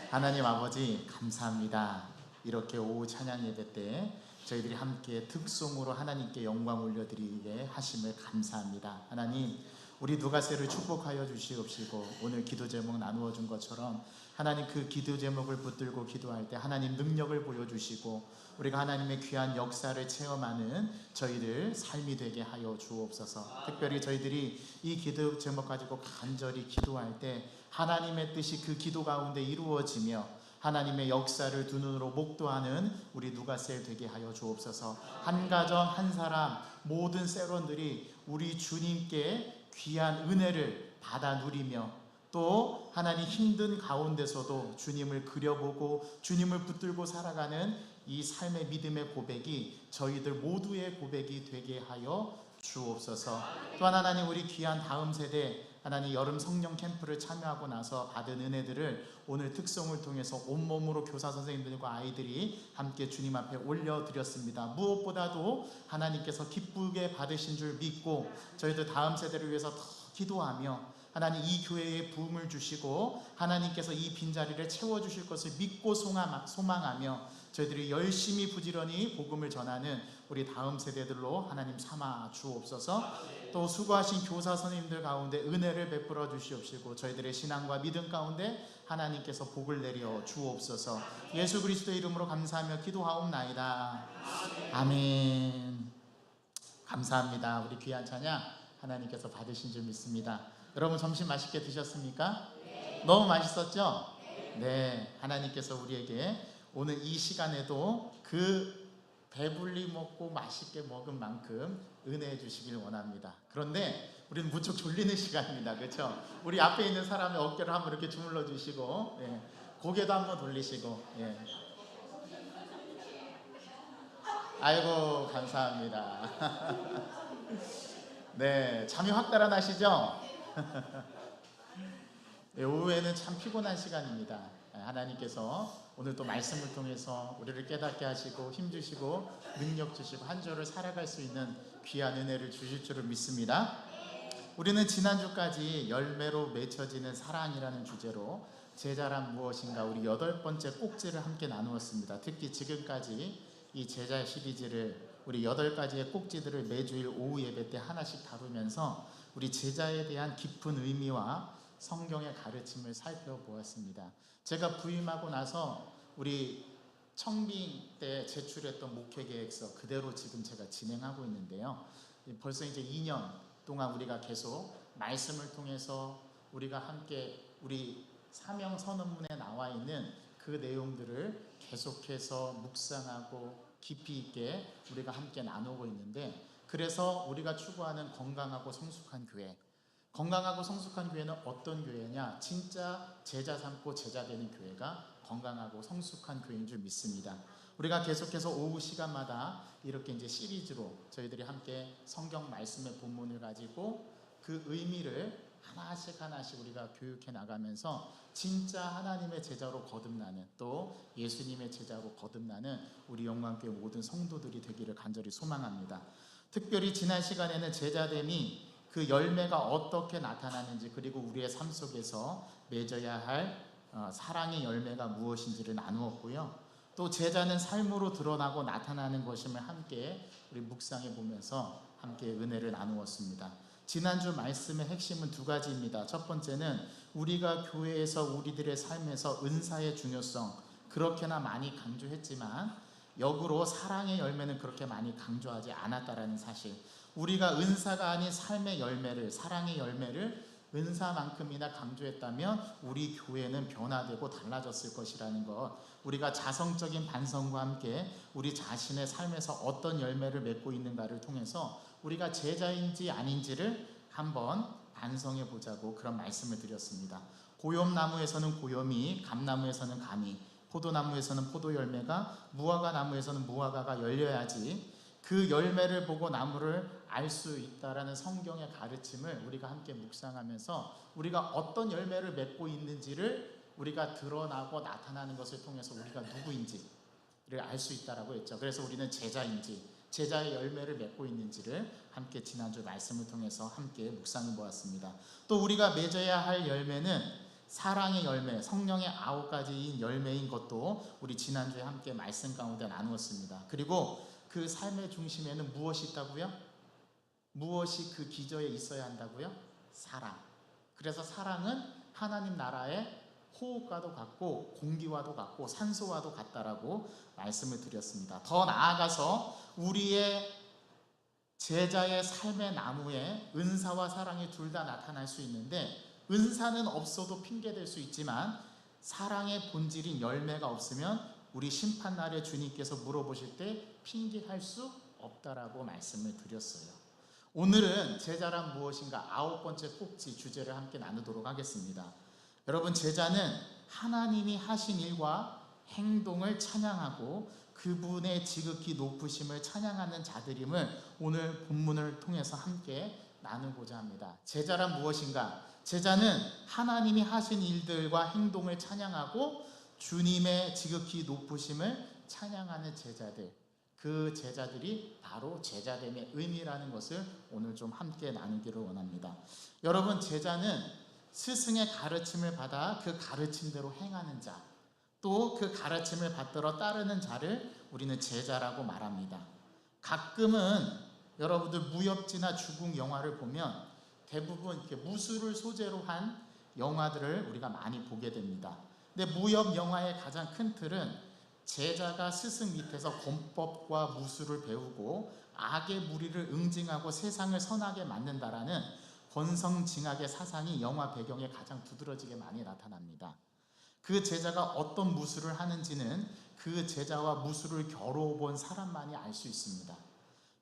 하나님 아버지 감사합니다. 이렇게 오후 찬양 예배 때 저희들이 함께 특송으로 하나님께 영광 올려드리게 하심을 감사합니다. 하나님, 우리 누가세를 축복하여 주시옵시고 오늘 기도 제목 나누어 준 것처럼 하나님 그 기도 제목을 붙들고 기도할 때 하나님 능력을 보여주시고 우리가 하나님의 귀한 역사를 체험하는 저희들 삶이 되게 하여 주옵소서. 특별히 저희들이 이 기도 제목 가지고 간절히 기도할 때 하나님의 뜻이 그 기도 가운데 이루어지며 하나님의 역사를 두 눈으로 목도하는 우리 누가셀 되게 하여 주옵소서. 한 가정 한 사람 모든 세론들이 우리 주님께 귀한 은혜를 받아 누리며 또 하나님 힘든 가운데서도 주님을 그려보고 주님을 붙들고 살아가는 이 삶의 믿음의 고백이 저희들 모두의 고백이 되게 하여 주옵소서. 또한 하나님 우리 귀한 다음 세대 하나님 여름 성령 캠프를 참여하고 나서 받은 은혜들을 오늘 특송을 통해서 온몸으로 교사 선생님들과 아이들이 함께 주님 앞에 올려드렸습니다. 무엇보다도 하나님께서 기쁘게 받으신 줄 믿고 저희들 다음 세대를 위해서 더 기도하며 하나님 이 교회에 부흥을 주시고 하나님께서 이 빈자리를 채워주실 것을 믿고 소망하며 저희들이 열심히 부지런히 복음을 전하는 우리 다음 세대들로 하나님 삼아 주옵소서. 또 수고하신 교사 선생님들 가운데 은혜를 베풀어 주시옵시고 저희들의 신앙과 믿음 가운데 하나님께서 복을 내려 주옵소서. 예수 그리스도의 이름으로 감사하며 기도하옵나이다. 아멘. 감사합니다. 우리 귀한 찬양 하나님께서 받으신 줄 믿습니다. 여러분 점심 맛있게 드셨습니까? 네. 너무 맛있었죠? 네. 하나님께서 우리에게 오늘 이 시간에도 그 배불리 먹고 맛있게 먹은 만큼 은혜해 주시길 원합니다. 그런데 우리는 무척 졸리는 시간입니다. 그렇죠? 우리 앞에 있는 사람의 어깨를 한번 이렇게 주물러 주시고 예. 고개도 한번 돌리시고 예. 아이고 감사합니다. 네, 잠이 확 달아나시죠? 네, 오후에는 참 피곤한 시간입니다. 하나님께서 오늘 또 말씀을 통해서 우리를 깨닫게 하시고 힘주시고 능력 주시고 한 주를 살아갈 수 있는 귀한 은혜를 주실 줄을 믿습니다. 우리는 지난주까지 열매로 맺혀지는 사랑이라는 주제로 제자란 무엇인가 우리 8번째 꼭지를 함께 나누었습니다. 특히 지금까지 이 제자 시리즈를 우리 8가지의 꼭지들을 매주일 오후 예배 때 하나씩 다루면서 우리 제자에 대한 깊은 의미와 성경의 가르침을 살펴보았습니다. 제가 부임하고 나서 우리 청빙 때 제출했던 목회계획서 그대로 지금 제가 진행하고 있는데요. 벌써 이제 2년 동안 우리가 계속 말씀을 통해서 우리가 함께 우리 사명 선언문에 나와 있는 그 내용들을 계속해서 묵상하고 깊이 있게 우리가 함께 나누고 있는데, 그래서 우리가 추구하는 건강하고 성숙한 교회, 건강하고 성숙한 교회는 어떤 교회냐? 진짜 제자 삼고 제자 되는 교회가 건강하고 성숙한 교회인 줄 믿습니다. 우리가 계속해서 오후 시간마다 이렇게 이제 시리즈로 저희들이 함께 성경 말씀의 본문을 가지고 그 의미를 하나씩 우리가 교육해 나가면서 진짜 하나님의 제자로 거듭나는, 또 예수님의 제자로 거듭나는 우리 영광교회 모든 성도들이 되기를 간절히 소망합니다. 특별히 지난 시간에는 제자됨이 그 열매가 어떻게 나타나는지, 그리고 우리의 삶 속에서 맺어야 할 사랑의 열매가 무엇인지를 나누었고요. 또 제자는 삶으로 드러나고 나타나는 것임을 함께 우리 묵상해 보면서 함께 은혜를 나누었습니다. 지난주 말씀의 핵심은 2가지입니다. 첫 번째는 우리가 교회에서 우리들의 삶에서 은사의 중요성 그렇게나 많이 강조했지만 역으로 사랑의 열매는 그렇게 많이 강조하지 않았다라는 사실, 우리가 은사가 아닌 삶의 열매를, 사랑의 열매를 은사만큼이나 강조했다면 우리 교회는 변화되고 달라졌을 것이라는 것, 우리가 자성적인 반성과 함께 우리 자신의 삶에서 어떤 열매를 맺고 있는가를 통해서 우리가 제자인지 아닌지를 한번 반성해 보자고 그런 말씀을 드렸습니다. 고염나무에서는 고염이, 감나무에서는 감이, 포도나무에서는 포도 열매가, 무화과 나무에서는 무화과가 열려야지 그 열매를 보고 나무를 알 수 있다라는 성경의 가르침을 우리가 함께 묵상하면서 우리가 어떤 열매를 맺고 있는지를 우리가 드러나고 나타나는 것을 통해서 우리가 누구인지를 알 수 있다라고 했죠. 그래서 우리는 제자인지, 제자의 열매를 맺고 있는지를 함께 지난주 말씀을 통해서 함께 묵상해 보았습니다. 또 우리가 맺어야 할 열매는 사랑의 열매, 성령의 9가지인 열매인 것도 우리 지난주에 함께 말씀 가운데 나누었습니다. 그리고 그 삶의 중심에는 무엇이 있다고요? 무엇이 그 기저에 있어야 한다고요? 사랑. 그래서 사랑은 하나님 나라의 호흡과도 같고 공기와도 같고 산소와도 같다라고 말씀을 드렸습니다. 더 나아가서 우리의 제자의 삶의 나무에 은사와 사랑이 둘 다 나타날 수 있는데, 은사는 없어도 핑계될 수 있지만 사랑의 본질인 열매가 없으면 우리 심판날에 주님께서 물어보실 때 핑계할 수 없다라고 말씀을 드렸어요. 오늘은 제자란 무엇인가 9번째 꼭지 주제를 함께 나누도록 하겠습니다. 여러분, 제자는 하나님이 하신 일과 행동을 찬양하고 그분의 지극히 높으심을 찬양하는 자들임을 오늘 본문을 통해서 함께 나누고자 합니다. 제자란 무엇인가? 제자는 하나님이 하신 일들과 행동을 찬양하고 주님의 지극히 높으심을 찬양하는 제자들, 그 제자들이 바로 제자됨의 의미라는 것을 오늘 좀 함께 나누기를 원합니다. 여러분, 제자는 스승의 가르침을 받아 그 가르침대로 행하는 자, 또 그 가르침을 받들어 따르는 자를 우리는 제자라고 말합니다. 가끔은 여러분들 무협지나 중국 영화를 보면 대부분 이렇게 무술을 소재로 한 영화들을 우리가 많이 보게 됩니다. 근데 무협 영화의 가장 큰 틀은 제자가 스승 밑에서 권법과 무술을 배우고 악의 무리를 응징하고 세상을 선하게 만든다라는 권성징악의 사상이 영화 배경에 가장 두드러지게 많이 나타납니다. 그 제자가 어떤 무술을 하는지는 그 제자와 무술을 겨루어 본 사람만이 알 수 있습니다.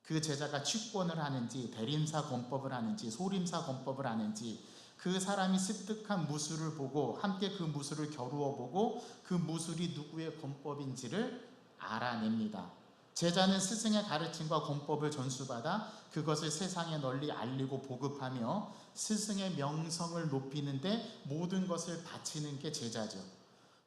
그 제자가 취권을 하는지, 대림사 권법을 하는지, 소림사 권법을 하는지, 그 사람이 습득한 무술을 보고 함께 그 무술을 겨루어 보고 그 무술이 누구의 권법인지를 알아냅니다. 제자는 스승의 가르침과 권법을 전수받아 그것을 세상에 널리 알리고 보급하며 스승의 명성을 높이는데 모든 것을 바치는 게 제자죠.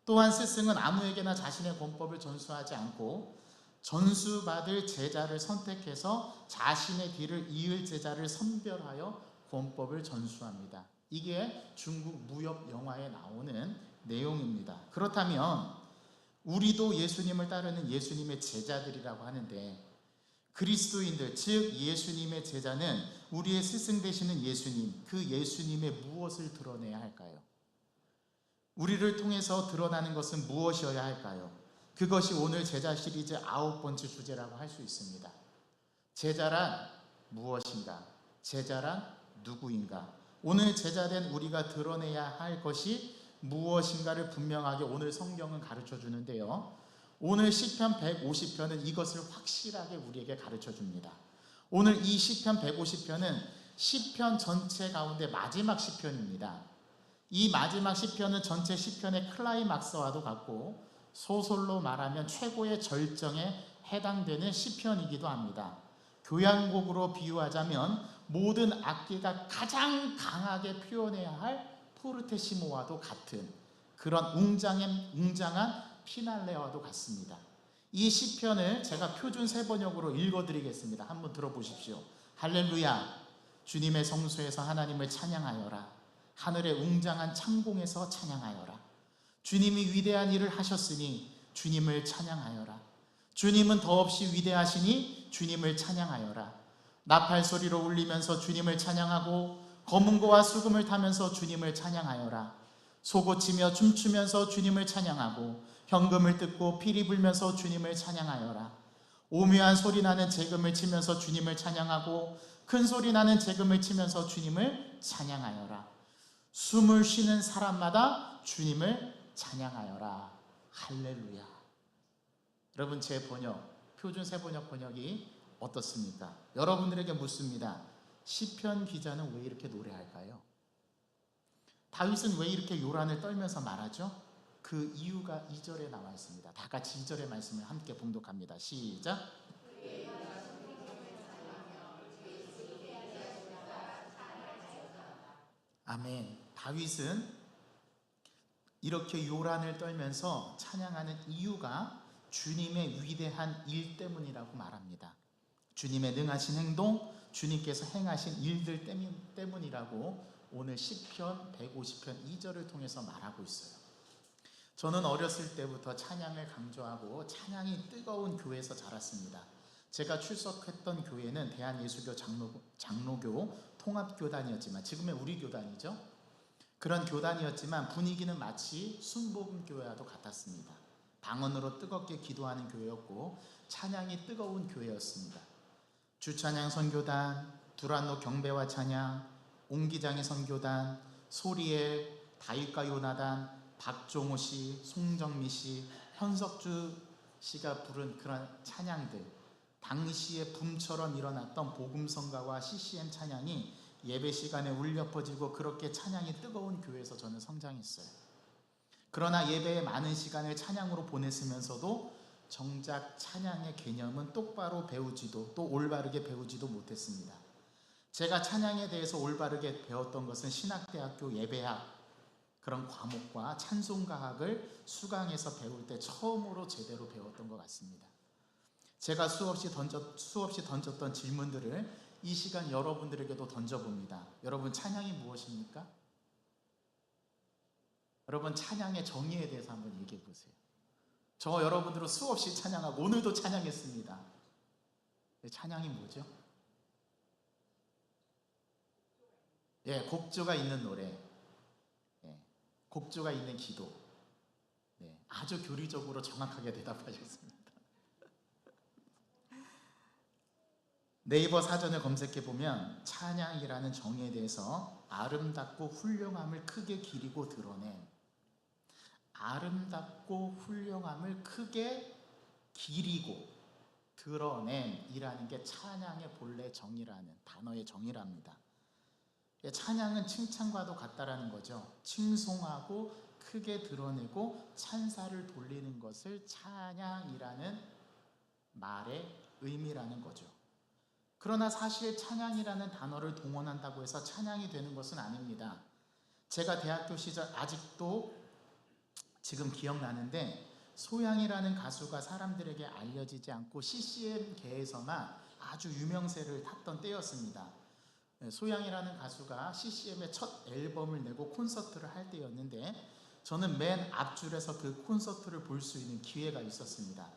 또한 스승은 아무에게나 자신의 권법을 전수하지 않고 전수받을 제자를 선택해서 자신의 뒤를 이을 제자를 선별하여 권법을 전수합니다. 이게 중국 무협 영화에 나오는 내용입니다. 그렇다면 우리도 예수님을 따르는 예수님의 제자들이라고 하는데, 그리스도인들, 즉 예수님의 제자는 우리의 스승 되시는 예수님, 그 예수님의 무엇을 드러내야 할까요? 우리를 통해서 드러나는 것은 무엇이어야 할까요? 그것이 오늘 제자 시리즈 9번째 주제라고 할 수 있습니다. 제자란 무엇인가? 제자란 누구인가? 오늘 제자된 우리가 드러내야 할 것이 무엇인가를 분명하게 오늘 성경은 가르쳐 주는데요. 오늘 시편 150편은 이것을 확실하게 우리에게 가르쳐 줍니다. 오늘 이 시편 150편은 시편 전체 가운데 마지막 시편입니다. 이 마지막 시편은 전체 시편의 클라이막스와도 같고 소설로 말하면 최고의 절정에 해당되는 시편이기도 합니다. 교향곡으로 비유하자면 모든 악기가 가장 강하게 표현해야 할 포르테시모와도 같은 그런 웅장한 피날레와도 같습니다. 이 시편을 제가 표준 세번역으로 읽어드리겠습니다. 한번 들어보십시오. 할렐루야, 주님의 성소에서 하나님을 찬양하여라. 하늘의 웅장한 창공에서 찬양하여라. 주님이 위대한 일을 하셨으니 주님을 찬양하여라. 주님은 더없이 위대하시니 주님을 찬양하여라. 나팔 소리로 울리면서 주님을 찬양하고 검은 고와 수금을 타면서 주님을 찬양하여라. 소고치며 춤추면서 주님을 찬양하고 현금을 뜯고 피리 불면서 주님을 찬양하여라. 오묘한 소리 나는 재금을 치면서 주님을 찬양하고 큰 소리 나는 재금을 치면서 주님을 찬양하여라. 숨을 쉬는 사람마다 주님을 찬양하여라. 할렐루야. 여러분, 제 번역, 표준 세번역 번역이 어떻습니까? 여러분들에게 묻습니다. 시편 기자는 왜 이렇게 노래할까요? 다윗은 왜 이렇게 요란을 떨면서 말하죠? 그 이유가 2절에 나와 있습니다. 다 같이 2절의 말씀을 함께 봉독합니다. 시작. 아멘. 다윗은 이렇게 요란을 떨면서 찬양하는 이유가 주님의 위대한 일 때문이라고 말합니다. 주님의 능하신 행동, 주님께서 행하신 일들 때문이라고 오늘 시편 150편 2절을 통해서 말하고 있어요. 저는 어렸을 때부터 찬양을 강조하고 찬양이 뜨거운 교회에서 자랐습니다. 제가 출석했던 교회는 대한예수교 장로교 통합교단이었지만, 지금의 우리 교단이죠. 그런 교단이었지만 분위기는 마치 순복음교회와도 같았습니다. 방언으로 뜨겁게 기도하는 교회였고 찬양이 뜨거운 교회였습니다. 주찬양 선교단, 두란노 경배와 찬양, 옹기장의 선교단, 소리엘, 다윗과 요나단, 박종호 씨, 송정미 씨, 현석주 씨가 부른 그런 찬양들, 당시에 붐처럼 일어났던 복음성가와 CCM 찬양이 예배 시간에 울려 퍼지고 그렇게 찬양이 뜨거운 교회에서 저는 성장했어요. 그러나 예배의 많은 시간을 찬양으로 보냈으면서도 정작 찬양의 개념은 똑바로 배우지도 또 올바르게 배우지도 못했습니다. 제가 찬양에 대해서 올바르게 배웠던 것은 신학대학교 예배학 그런 과목과 찬송가학을 수강해서 배울 때 처음으로 제대로 배웠던 것 같습니다. 제가 수없이 던졌던 질문들을 이 시간 여러분들에게도 던져봅니다. 여러분, 찬양이 무엇입니까? 여러분, 찬양의 정의에 대해서 한번 얘기해 보세요. 저 여러분들은 수없이 찬양하고 오늘도 찬양했습니다. 찬양이 뭐죠? 곡조가 있는 노래, 곡조가 있는 기도. 아주 교리적으로 정확하게 대답하셨습니다. 네이버 사전을 검색해보면 찬양이라는 정의에 대해서 아름답고 훌륭함을 크게 기리고 드러낸, 아름답고 훌륭함을 크게 기리고 드러낸 이라는 게 찬양의 본래 정의라는 단어의 정의랍니다. 찬양은 칭찬과도 같다라는 거죠. 칭송하고 크게 드러내고 찬사를 돌리는 것을 찬양이라는 말의 의미라는 거죠. 그러나 사실 찬양이라는 단어를 동원한다고 해서 찬양이 되는 것은 아닙니다. 제가 대학교 시절 아직도 지금 기억나는데, 소양이라는 가수가 사람들에게 알려지지 않고 CCM계에서만 아주 유명세를 탔던 때였습니다. 소양이라는 가수가 CCM의 첫 앨범을 내고 콘서트를 할 때였는데, 저는 맨 앞줄에서 그 콘서트를 볼 수 있는 기회가 있었습니다.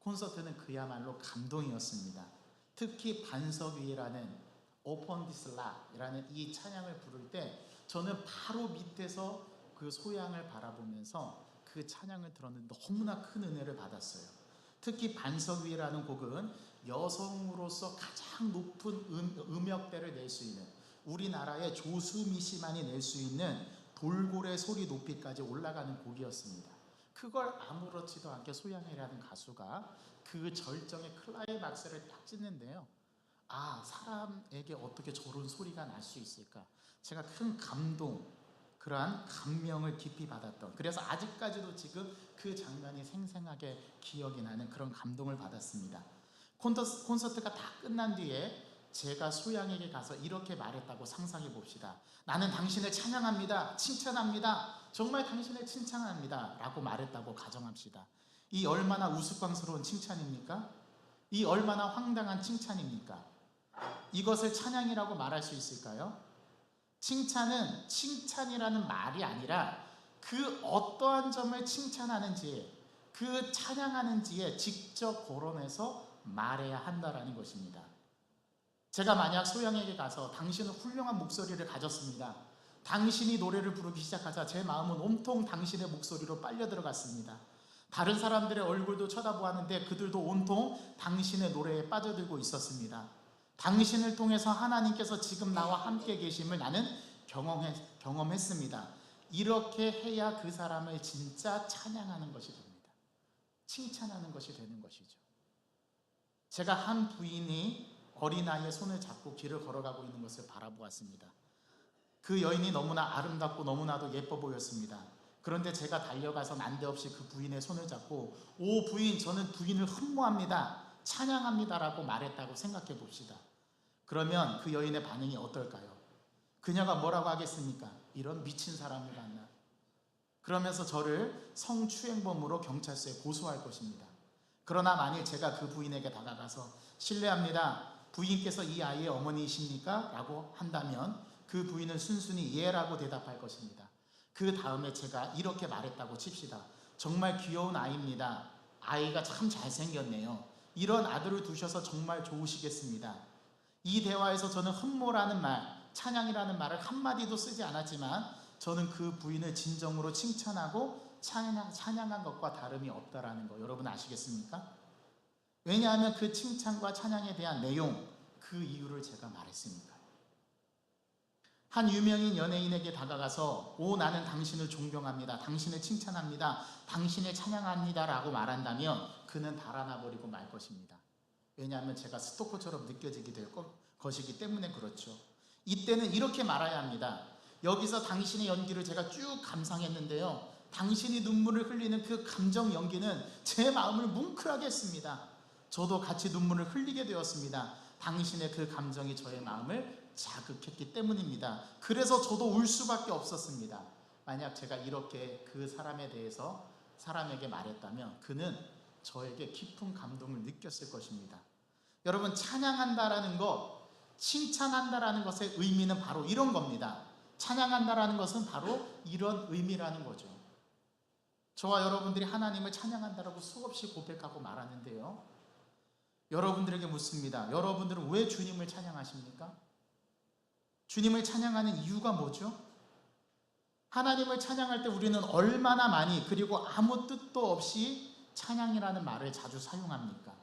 콘서트는 그야말로 감동이었습니다. 특히 반석 위라는 Open This Lock이라는 이 찬양을 부를 때 저는 바로 밑에서 그 소양을 바라보면서 그 찬양을 들었는데 너무나 큰 은혜를 받았어요. 특히 반석 위라는 곡은 여성으로서 가장 높은 음역대를 낼 수 있는, 우리나라의 조수미 씨만이 낼 수 있는 돌고래 소리 높이까지 올라가는 곡이었습니다. 그걸 아무렇지도 않게 소양이라는 가수가 그 절정의 클라이막스를 딱 찍는데요. 사람에게 어떻게 저런 소리가 날 수 있을까? 제가 큰 감동, 그러한 감명을 깊이 받았던, 그래서 아직까지도 지금 그 장면이 생생하게 기억이 나는 그런 감동을 받았습니다. 콘서트가 다 끝난 뒤에 제가 소양에게 가서 이렇게 말했다고 상상해 봅시다. 나는 당신을 찬양합니다. 칭찬합니다. 정말 당신을 칭찬합니다. 라고 말했다고 가정합시다. 이 얼마나 우스꽝스러운 칭찬입니까? 이 얼마나 황당한 칭찬입니까? 이것을 찬양이라고 말할 수 있을까요? 칭찬은 칭찬이라는 말이 아니라 그 어떠한 점을 칭찬하는지, 그 찬양하는지에 직접 거론해서 말해야 한다라는 것입니다. 제가 만약 소양에게 가서 당신은 훌륭한 목소리를 가졌습니다. 당신이 노래를 부르기 시작하자 제 마음은 온통 당신의 목소리로 빨려 들어갔습니다. 다른 사람들의 얼굴도 쳐다보았는데 그들도 온통 당신의 노래에 빠져들고 있었습니다. 당신을 통해서 하나님께서 지금 나와 함께 계심을 나는 경험했습니다. 이렇게 해야 그 사람을 진짜 찬양하는 것이 됩니다. 칭찬하는 것이 되는 것이죠. 제가 한 부인이 어린아이의 손을 잡고 길을 걸어가고 있는 것을 바라보았습니다. 그 여인이 너무나 아름답고 너무나도 예뻐 보였습니다. 그런데 제가 달려가서 난데없이 그 부인의 손을 잡고 오 부인, 저는 부인을 흠모합니다. 찬양합니다 라고 말했다고 생각해 봅시다. 그러면 그 여인의 반응이 어떨까요? 그녀가 뭐라고 하겠습니까? 이런 미친 사람을 만나. 그러면서 저를 성추행범으로 경찰서에 고소할 것입니다. 그러나 만일 제가 그 부인에게 다가가서 실례합니다. 부인께서 이 아이의 어머니이십니까? 라고 한다면 그 부인은 순순히 예라고 대답할 것입니다. 그 다음에 제가 이렇게 말했다고 칩시다. 정말 귀여운 아이입니다. 아이가 참 잘생겼네요. 이런 아들을 두셔서 정말 좋으시겠습니다. 이 대화에서 저는 흠모라는 말, 찬양이라는 말을 한마디도 쓰지 않았지만 저는 그 부인을 진정으로 칭찬하고 찬양한 것과 다름이 없다라는 거 여러분 아시겠습니까? 왜냐하면 그 칭찬과 찬양에 대한 내용, 그 이유를 제가 말했으니까요. 한 유명인 연예인에게 다가가서 나는 당신을 존경합니다. 당신을 칭찬합니다. 당신을 찬양합니다 라고 말한다면 그는 달아나버리고 말 것입니다. 왜냐하면 제가 스토커처럼 느껴지게 될 것이기 때문에 그렇죠. 이때는 이렇게 말해야 합니다. 여기서 당신의 연기를 제가 쭉 감상했는데요. 당신이 눈물을 흘리는 그 감정 연기는 제 마음을 뭉클하게 했습니다. 저도 같이 눈물을 흘리게 되었습니다. 당신의 그 감정이 저의 마음을 자극했기 때문입니다. 그래서 저도 울 수밖에 없었습니다. 만약 제가 이렇게 그 사람에 대해서 사람에게 말했다면 그는 저에게 깊은 감동을 느꼈을 것입니다. 여러분, 찬양한다라는 것, 칭찬한다라는 것의 의미는 바로 이런 겁니다. 찬양한다라는 것은 바로 이런 의미라는 거죠. 저와 여러분들이 하나님을 찬양한다라고 수없이 고백하고 말하는데요. 여러분들에게 묻습니다. 여러분들은 왜 주님을 찬양하십니까? 주님을 찬양하는 이유가 뭐죠? 하나님을 찬양할 때 우리는 얼마나 많이 그리고 아무 뜻도 없이 찬양이라는 말을 자주 사용합니까?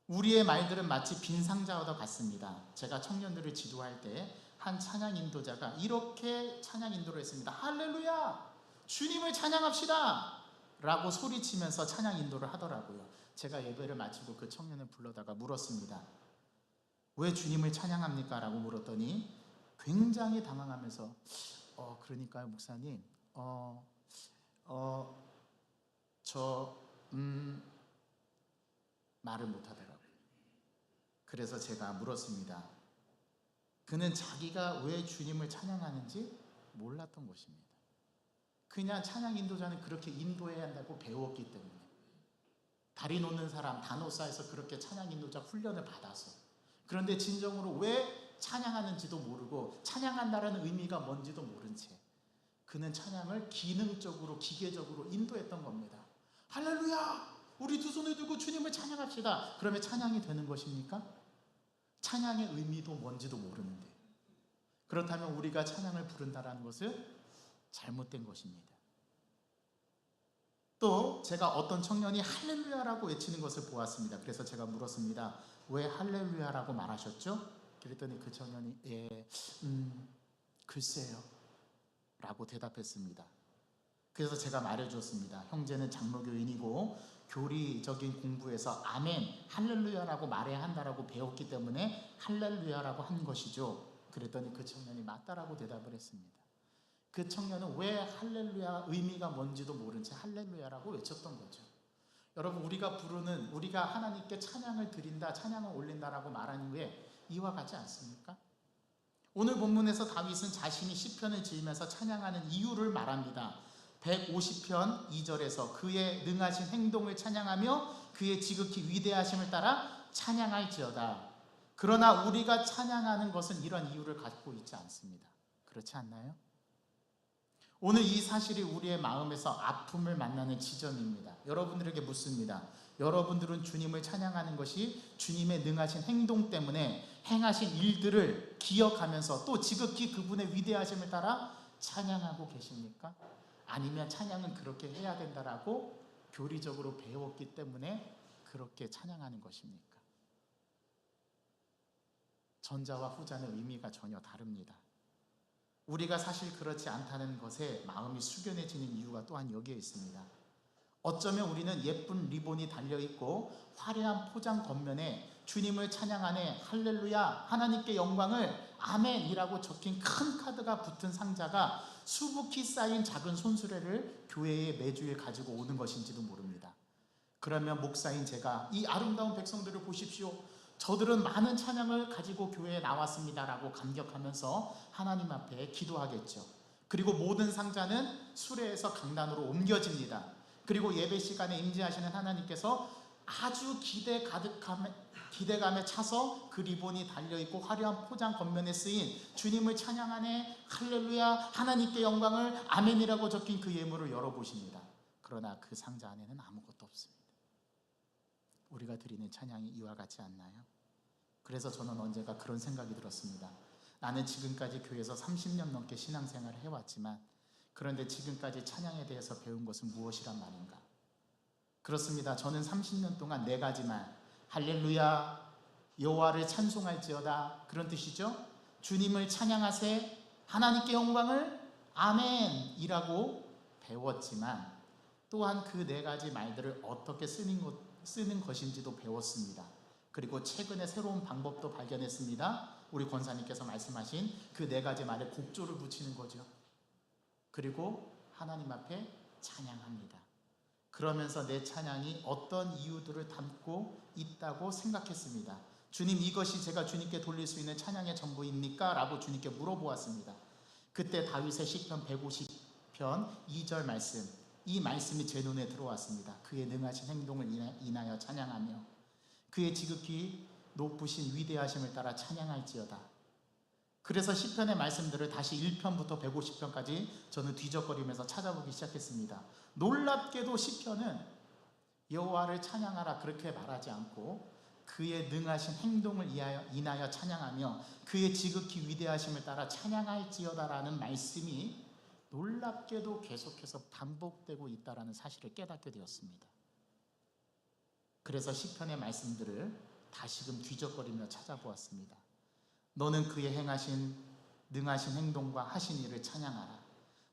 우리의 말들은 마치 빈 상자와 같습니다. 제가 청년들을 지도할 때 한 찬양 인도자가 이렇게 찬양 인도를 했습니다. 할렐루야! 주님을 찬양합시다! 라고 소리치면서 찬양 인도를 하더라고요. 제가 예배를 마치고 그 청년을 불러다가 물었습니다. 왜 주님을 찬양합니까? 라고 물었더니 굉장히 당황하면서 그러니까요 목사님 말을 못하더라고요. 그래서 제가 물었습니다. 그는 자기가 왜 주님을 찬양하는지 몰랐던 것입니다. 그냥 찬양 인도자는 그렇게 인도해야 한다고 배웠기 때문에, 다리 놓는 사람 단오사에서 그렇게 찬양 인도자 훈련을 받아서, 그런데 진정으로 왜 찬양하는지도 모르고 찬양한다라는 의미가 뭔지도 모른 채 그는 찬양을 기능적으로 기계적으로 인도했던 겁니다. 할렐루야! 우리 두 손을 들고 주님을 찬양합시다. 그러면 찬양이 되는 것입니까? 찬양의 의미도 뭔지도 모르는데, 그렇다면 우리가 찬양을 부른다는 것은 잘못된 것입니다. 또 제가 어떤 청년이 할렐루야라고 외치는 것을 보았습니다. 그래서 제가 물었습니다. 왜 할렐루야라고 말하셨죠? 그랬더니 그 청년이 글쎄요 라고 대답했습니다. 그래서 제가 말해주었습니다. 형제는 장로교인이고 교리적인 공부에서 아멘, 할렐루야라고 말해야 한다라고 배웠기 때문에 할렐루야라고 한 것이죠. 그랬더니 그 청년이 맞다라고 대답을 했습니다. 그 청년은 왜 할렐루야 의미가 뭔지도 모른 채 할렐루야라고 외쳤던 거죠. 여러분, 우리가 하나님께 찬양을 드린다, 찬양을 올린다라고 말한 후에 이와 같지 않습니까? 오늘 본문에서 다윗은 자신이 시편을 지으면서 찬양하는 이유를 말합니다. 150편 2절에서 그의 능하신 행동을 찬양하며 그의 지극히 위대하심을 따라 찬양할지어다. 그러나 우리가 찬양하는 것은 이런 이유를 갖고 있지 않습니다. 그렇지 않나요? 오늘 이 사실이 우리의 마음에서 아픔을 만나는 지점입니다. 여러분들에게 묻습니다. 여러분들은 주님을 찬양하는 것이 주님의 능하신 행동 때문에 행하신 일들을 기억하면서 또 지극히 그분의 위대하심을 따라 찬양하고 계십니까? 아니면 찬양은 그렇게 해야 된다라고 교리적으로 배웠기 때문에 그렇게 찬양하는 것입니까? 전자와 후자는 의미가 전혀 다릅니다. 우리가 사실 그렇지 않다는 것에 마음이 숙연해지는 이유가 또한 여기에 있습니다. 어쩌면 우리는 예쁜 리본이 달려있고 화려한 포장 겉면에 주님을 찬양하네, 할렐루야, 하나님께 영광을, 아멘이라고 적힌 큰 카드가 붙은 상자가 수북히 쌓인 작은 손수레를 교회에 매주일 가지고 오는 것인지도 모릅니다. 그러면 목사인 제가 이 아름다운 백성들을 보십시오, 저들은 많은 찬양을 가지고 교회에 나왔습니다라고 감격하면서 하나님 앞에 기도하겠죠. 그리고 모든 상자는 수레에서 강단으로 옮겨집니다. 그리고 예배 시간에 임재하시는 하나님께서 아주 기대 가득함에 기대감에 차서 그 리본이 달려있고 화려한 포장 겉면에 쓰인 주님을 찬양하네 할렐루야 하나님께 영광을 아멘이라고 적힌 그 예물을 열어보십니다. 그러나 그 상자 안에는 아무것도 없습니다. 우리가 드리는 찬양이 이와 같지 않나요? 그래서 저는 언젠가 그런 생각이 들었습니다. 나는 지금까지 교회에서 30년 넘게 신앙생활을 해왔지만 그런데 지금까지 찬양에 대해서 배운 것은 무엇이란 말인가? 그렇습니다. 저는 30년 동안 4가지만 할렐루야 여호와를 찬송할지어다 그런 뜻이죠. 주님을 찬양하세 하나님께 영광을 아멘이라고 배웠지만 또한 그 4가지 말들을 어떻게 쓰는 것인지도 배웠습니다. 그리고 최근에 새로운 방법도 발견했습니다. 우리 권사님께서 말씀하신 그 4가지 말에 곡조를 붙이는 거죠. 그리고 하나님 앞에 찬양합니다. 그러면서 내 찬양이 어떤 이유들을 담고 있다고 생각했습니다. 주님, 이것이 제가 주님께 돌릴 수 있는 찬양의 전부입니까? 라고 주님께 물어보았습니다. 그때 다윗의 시편 150편 2절 말씀, 이 말씀이 제 눈에 들어왔습니다. 그의 능하신 행동을 인하여 찬양하며 그의 지극히 높으신 위대하심을 따라 찬양할지어다. 그래서 시편의 말씀들을 다시 1편부터 150편까지 저는 뒤적거리면서 찾아보기 시작했습니다. 놀랍게도 시편은 여호와를 찬양하라 그렇게 말하지 않고 그의 능하신 행동을 인하여 찬양하며 그의 지극히 위대하심을 따라 찬양할지어다라는 말씀이 놀랍게도 계속해서 반복되고 있다는 사실을 깨닫게 되었습니다. 그래서 시편의 말씀들을 다시금 뒤적거리며 찾아보았습니다. 너는 그의 행하신 능하신 행동과 하신 일을 찬양하라.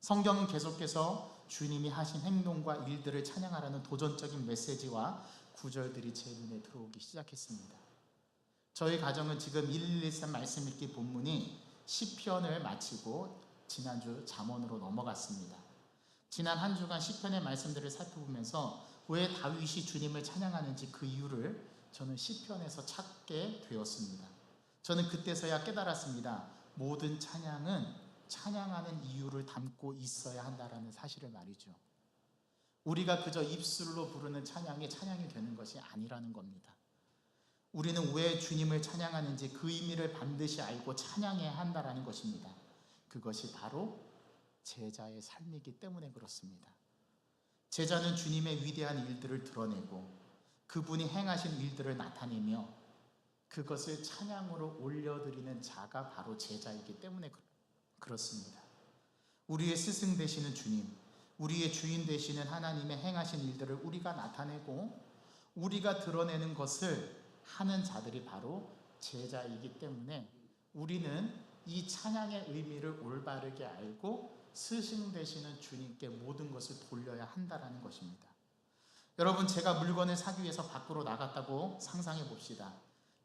성경은 계속해서 주님이 하신 행동과 일들을 찬양하라는 도전적인 메시지와 구절들이 제 눈에 들어오기 시작했습니다. 저희 가정은 지금 1113 말씀 읽기 본문이 시편을 마치고 지난주 잠언으로 넘어갔습니다. 지난 한 주간 시편의 말씀들을 살펴보면서 왜 다윗이 주님을 찬양하는지 그 이유를 저는 시편에서 찾게 되었습니다. 저는 그때서야 깨달았습니다. 모든 찬양은 찬양하는 이유를 담고 있어야 한다는 사실을 말이죠. 우리가 그저 입술로 부르는 찬양이 찬양이 되는 것이 아니라는 겁니다. 우리는 왜 주님을 찬양하는지 그 의미를 반드시 알고 찬양해야 한다는 것입니다. 그것이 바로 제자의 삶이기 때문에 그렇습니다. 제자는 주님의 위대한 일들을 드러내고 그분이 행하신 일들을 나타내며 그것을 찬양으로 올려드리는 자가 바로 제자이기 때문에 그렇습니다. 우리의 스승 되시는 주님, 우리의 주인 되시는 하나님의 행하신 일들을 우리가 나타내고 우리가 드러내는 것을 하는 자들이 바로 제자이기 때문에 우리는 이 찬양의 의미를 올바르게 알고 스승 되시는 주님께 모든 것을 돌려야 한다는 것입니다. 여러분, 제가 물건을 사기 위해서 밖으로 나갔다고 상상해 봅시다.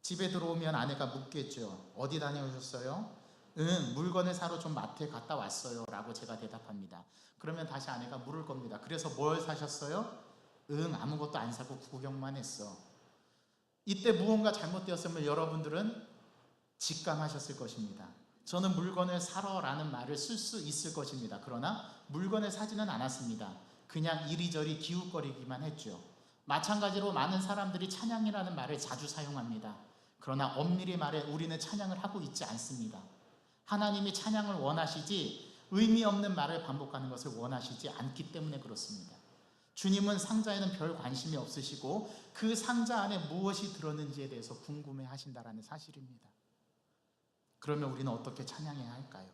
집에 들어오면 아내가 묻겠죠. 어디 다녀오셨어요? 물건을 사러 좀 마트에 갔다 왔어요 라고 제가 대답합니다. 그러면 다시 아내가 물을 겁니다. 그래서 뭘 사셨어요? 아무것도 안 사고 구경만 했어. 이때 무언가 잘못되었으면 여러분들은 직감하셨을 것입니다. 저는 물건을 사러 라는 말을 쓸 수 있을 것입니다. 그러나 물건을 사지는 않았습니다. 그냥 이리저리 기웃거리기만 했죠. 마찬가지로 많은 사람들이 찬양이라는 말을 자주 사용합니다. 그러나 엄밀히 말해 우리는 찬양을 하고 있지 않습니다. 하나님이 찬양을 원하시지 의미 없는 말을 반복하는 것을 원하시지 않기 때문에 그렇습니다. 주님은 상자에는 별 관심이 없으시고 그 상자 안에 무엇이 들었는지에 대해서 궁금해 하신다는 사실입니다. 그러면 우리는 어떻게 찬양해야 할까요?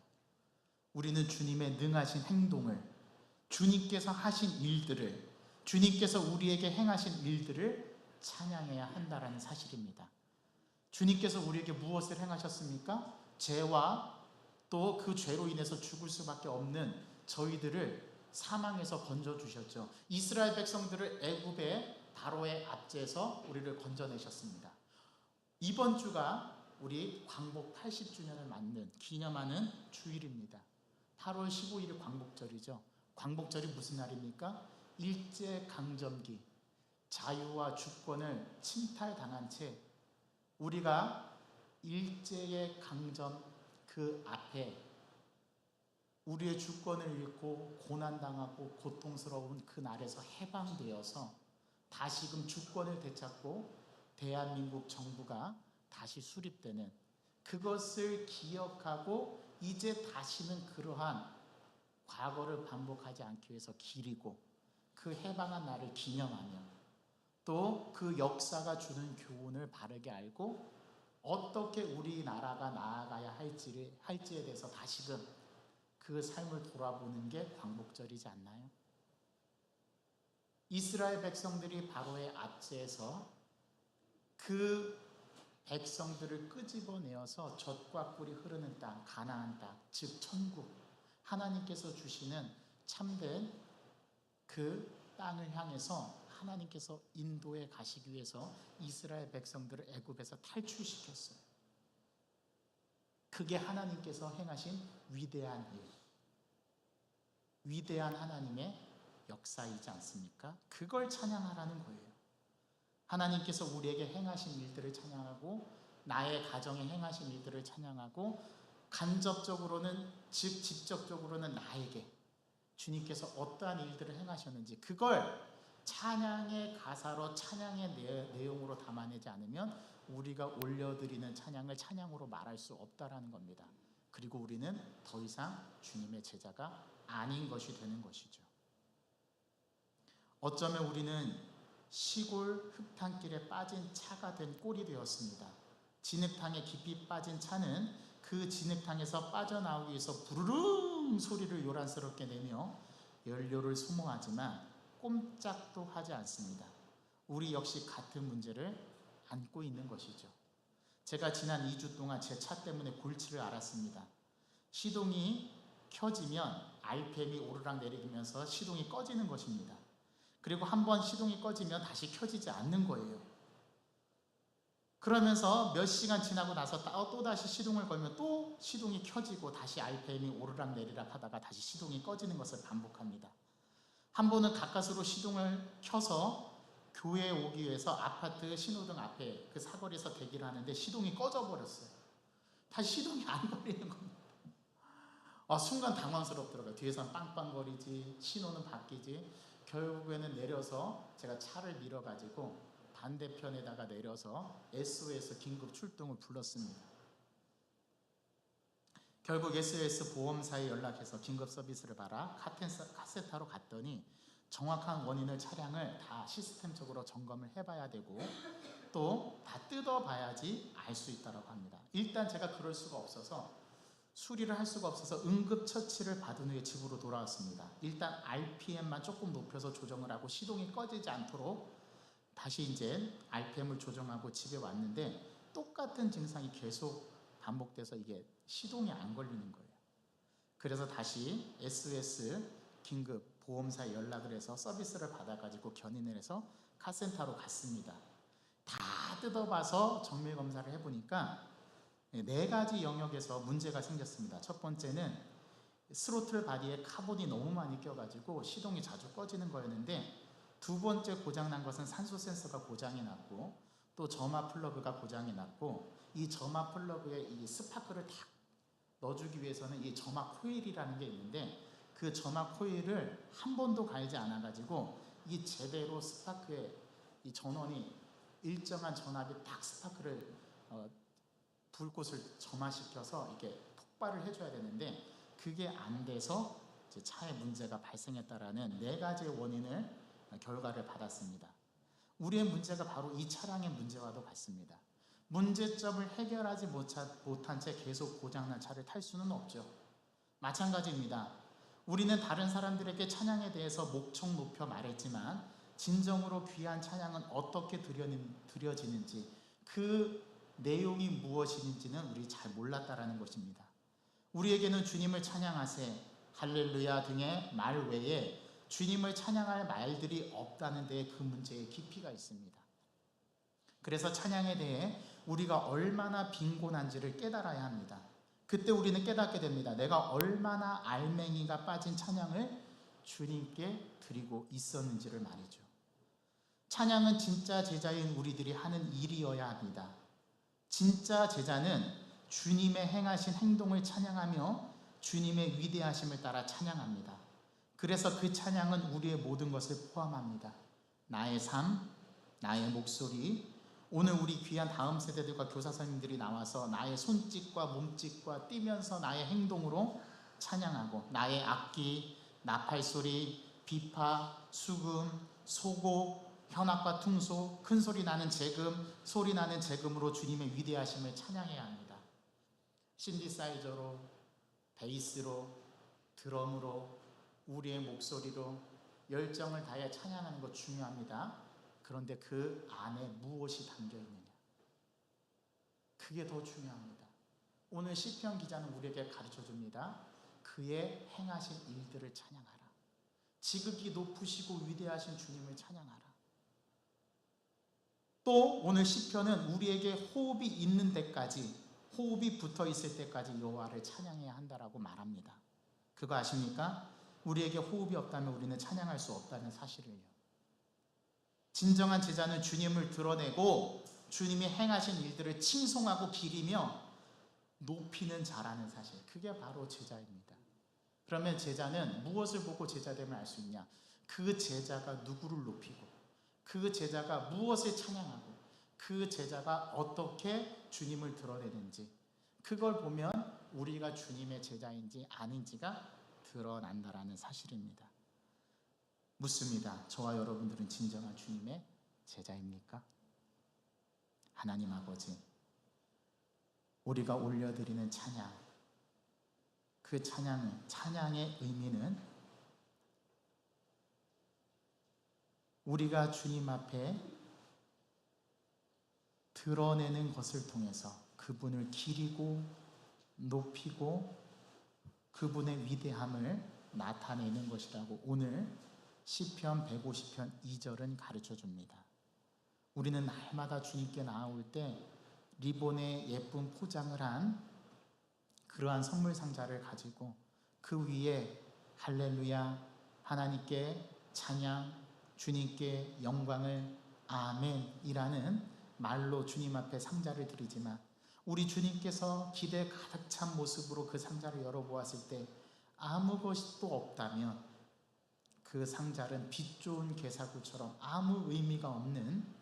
우리는 주님의 능하신 행동을, 주님께서 하신 일들을, 주님께서 우리에게 행하신 일들을 찬양해야 한다는 사실입니다. 주님께서 우리에게 무엇을 행하셨습니까? 죄와 또 그 죄로 인해서 죽을 수밖에 없는 저희들을 사망에서 건져주셨죠. 이스라엘 백성들을 애굽의 바로의 압제에서 우리를 건져내셨습니다. 이번 주가 우리 광복 80주년을 기념하는 주일입니다. 8월 15일이 광복절이죠. 광복절이 무슨 날입니까? 일제강점기, 자유와 주권을 침탈당한 채 우리가 일제의 강점 그 앞에 우리의 주권을 잃고 고난당하고 고통스러운 그 날에서 해방되어서 다시금 주권을 되찾고 대한민국 정부가 다시 수립되는, 그것을 기억하고 이제 다시는 그러한 과거를 반복하지 않기 위해서 기리고 그 해방한 날을 기념하며 또 그 역사가 주는 교훈을 바르게 알고 어떻게 우리나라가 나아가야 할지에 대해서 다시금 그 삶을 돌아보는 게 광복절이지 않나요? 이스라엘 백성들이 바로의 압제에서 그 백성들을 끄집어내어서 젖과 꿀이 흐르는 땅, 가나안 땅, 즉 천국, 하나님께서 주시는 참된 그 땅을 향해서 하나님께서 인도에 가시기 위해서 이스라엘 백성들을 애굽에서 탈출시켰어요. 그게 하나님께서 행하신 위대한 일, 위대한 하나님의 역사이지 않습니까? 그걸 찬양하라는 거예요. 하나님께서 우리에게 행하신 일들을 찬양하고 나의 가정에 행하신 일들을 찬양하고 간접적으로는, 즉 직접적으로는 나에게 주님께서 어떠한 일들을 행하셨는지 그걸 찬양의 가사로, 찬양의 내용으로 담아내지 않으면 우리가 올려드리는 찬양을 찬양으로 말할 수 없다라는 겁니다. 그리고 우리는 더 이상 주님의 제자가 아닌 것이 되는 것이죠. 어쩌면 우리는 시골 흙탕길에 빠진 차가 된 꼴이 되었습니다. 진흙탕에 깊이 빠진 차는 그 진흙탕에서 빠져나오기 위해서 부르릉 소리를 요란스럽게 내며 연료를 소모하지만 꼼짝도 하지 않습니다. 우리 역시 같은 문제를 안고 있는 것이죠. 제가 지난 2주 동안 제 차 때문에 골치를 앓았습니다. 시동이 켜지면 RPM이 오르락 내리면서 시동이 꺼지는 것입니다. 그리고 한번 시동이 꺼지면 다시 켜지지 않는 거예요. 그러면서 몇 시간 지나고 나서 또다시 시동을 걸면 또 시동이 켜지고 다시 RPM이 오르락 내리락 하다가 다시 시동이 꺼지는 것을 반복합니다. 한 번은 가까스로 시동을 켜서 교회에 오기 위해서 아파트 신호등 앞에 그 사거리에서 대기를 하는데 시동이 꺼져 버렸어요. 다시 시동이 안 걸리는 겁니다. 순간 당황스럽더라고요. 뒤에서는 빵빵거리지, 신호는 바뀌지. 결국에는 내려서 제가 차를 밀어가지고 반대편에다가 내려서 SOS 긴급 출동을 불렀습니다. 결국 SOS 보험사에 연락해서 긴급 서비스를 받아 카센터로 갔더니 정확한 원인을 차량을 다 시스템적으로 점검을 해봐야 되고 또 다 뜯어봐야지 알 수 있다고 합니다. 일단 제가 그럴 수가 없어서 수리를 할 수가 없어서 응급처치를 받은 후에 집으로 돌아왔습니다. 일단 RPM만 조금 높여서 조정을 하고 시동이 꺼지지 않도록 다시 이제 RPM을 조정하고 집에 왔는데 똑같은 증상이 계속 반복돼서 이게 시동이 안 걸리는 거예요. 그래서 다시 SOS 긴급 보험사에 연락을 해서 서비스를 받아가지고 견인을 해서 카센터로 갔습니다. 다 뜯어봐서 정밀 검사를 해보니까 4가지 영역에서 문제가 생겼습니다. 첫 번째는 스로틀 바디에 카본이 너무 많이 껴가지고 시동이 자주 꺼지는 거였는데, 두 번째 고장난 것은 산소 센서가 고장이 났고 또 점화 플러그가 고장이 났고, 이 점화 플러그에 이 스파크를 딱 넣어주기 위해서는 이 점화 코일이라는 게 있는데 그 점화 코일을 한 번도 갈지 않아가지고 이 제대로 스파크에 이 전원이 일정한 전압이 딱 스파크를 불꽃을 점화시켜서 이렇게 폭발을 해줘야 되는데 그게 안 돼서 이제 차에 문제가 발생했다라는 4가지의 원인을 결과를 받았습니다. 우리의 문제가 바로 이 차량의 문제와도 같습니다. 문제점을 해결하지 못한 채 계속 고장난 차를 탈 수는 없죠. 마찬가지입니다. 우리는 다른 사람들에게 찬양에 대해서 목청 높여 말했지만 진정으로 귀한 찬양은 어떻게 드려지는지, 그 내용이 무엇인지는 우리 잘 몰랐다라는 것입니다. 우리에게는 주님을 찬양하세, 할렐루야 등의 말 외에 주님을 찬양할 말들이 없다는 데에 그 문제의 깊이가 있습니다. 그래서 찬양에 대해 우리가 얼마나 빈곤한지를 깨달아야 합니다. 그때 우리는 깨닫게 됩니다. 내가 얼마나 알맹이가 빠진 찬양을 주님께 드리고 있었는지를 말이죠. 찬양은 진짜 제자인 우리들이 하는 일이어야 합니다. 진짜 제자는 주님의 행하신 행동을 찬양하며 주님의 위대하심을 따라 찬양합니다. 그래서 그 찬양은 우리의 모든 것을 포함합니다. 나의 삶, 나의 목소리, 오늘 우리 귀한 다음 세대들과 교사 선생님들이 나와서 나의 손짓과 몸짓과 뛰면서 나의 행동으로 찬양하고, 나의 악기, 나팔소리, 비파, 수금, 소고, 현악과 퉁소, 큰 소리 나는 재금, 소리 나는 재금으로 주님의 위대하심을 찬양해야 합니다. 신디사이저로, 베이스로, 드럼으로, 우리의 목소리로 열정을 다해 찬양하는 것 중요합니다. 그런데 그 안에 무엇이 담겨 있느냐, 그게 더 중요합니다. 오늘 시편 기자는 우리에게 가르쳐 줍니다. 그의 행하신 일들을 찬양하라. 지극히 높으시고 위대하신 주님을 찬양하라. 또 오늘 시편은 우리에게 호흡이 있는 데까지, 호흡이 붙어 있을 때까지 여호와를 찬양해야 한다라고 말합니다. 그거 아십니까? 우리에게 호흡이 없다면 우리는 찬양할 수 없다는 사실을요. 진정한 제자는 주님을 드러내고 주님이 행하신 일들을 칭송하고 기리며 높이는 자라는 사실, 그게 바로 제자입니다. 그러면 제자는 무엇을 보고 제자됨을 알 수 있냐? 그 제자가 누구를 높이고, 그 제자가 무엇을 찬양하고, 그 제자가 어떻게 주님을 드러내는지, 그걸 보면 우리가 주님의 제자인지 아닌지가 드러난다라는 사실입니다. 묻습니다. 저와 여러분들은 진정한 주님의 제자입니까? 하나님 아버지, 우리가 올려드리는 찬양, 그 찬양의 의미는 우리가 주님 앞에 드러내는 것을 통해서 그분을 기리고 높이고 그분의 위대함을 나타내는 것이라고 오늘 시편 150편 2절은 가르쳐 줍니다. 우리는 날마다 주님께 나아올 때 리본에 예쁜 포장을 한 그러한 선물 상자를 가지고 그 위에 할렐루야, 하나님께 찬양, 주님께 영광을, 아멘이라는 말로 주님 앞에 상자를 드리지만, 우리 주님께서 기대 가득 찬 모습으로 그 상자를 열어보았을 때 아무 것이 또 없다면 그 상자는 빛 좋은 개사구처럼 아무 의미가 없는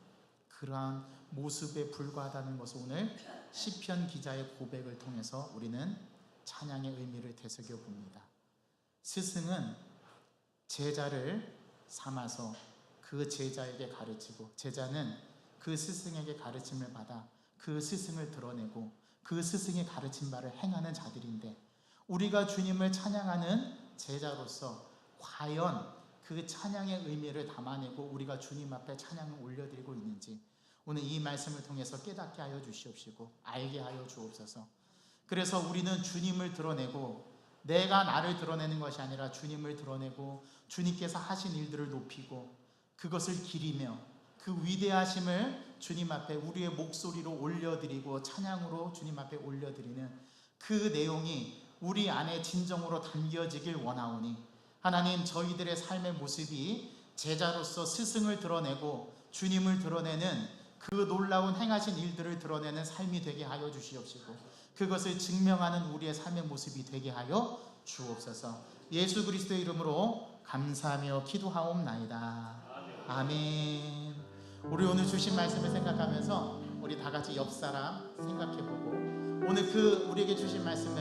그러한 모습에 불과하다는 것을 오늘 시편 기자의 고백을 통해서 우리는 찬양의 의미를 되새겨 봅니다. 스승은 제자를 삼아서 그 제자에게 가르치고, 제자는 그 스승에게 가르침을 받아 그 스승을 드러내고 그 스승의 가르친 바를 행하는 자들인데, 우리가 주님을 찬양하는 제자로서 과연 그 찬양의 의미를 담아내고 우리가 주님 앞에 찬양을 올려드리고 있는지 오늘 이 말씀을 통해서 깨닫게 하여 주시옵시고 알게 하여 주옵소서. 그래서 우리는 주님을 드러내고, 내가 나를 드러내는 것이 아니라 주님을 드러내고 주님께서 하신 일들을 높이고 그것을 기리며 그 위대하심을 주님 앞에 우리의 목소리로 올려드리고 찬양으로 주님 앞에 올려드리는 그 내용이 우리 안에 진정으로 담겨지길 원하오니, 하나님, 저희들의 삶의 모습이 제자로서 스승을 드러내고 주님을 드러내는 그 놀라운 행하신 일들을 드러내는 삶이 되게 하여 주시옵시고 그것을 증명하는 우리의 삶의 모습이 되게 하여 주옵소서. 예수 그리스도의 이름으로 감사하며 기도하옵나이다. 아멘. 우리 오늘 주신 말씀을 생각하면서 우리 다 같이 옆 사람 생각해보고 오늘 그 우리에게 주신 말씀을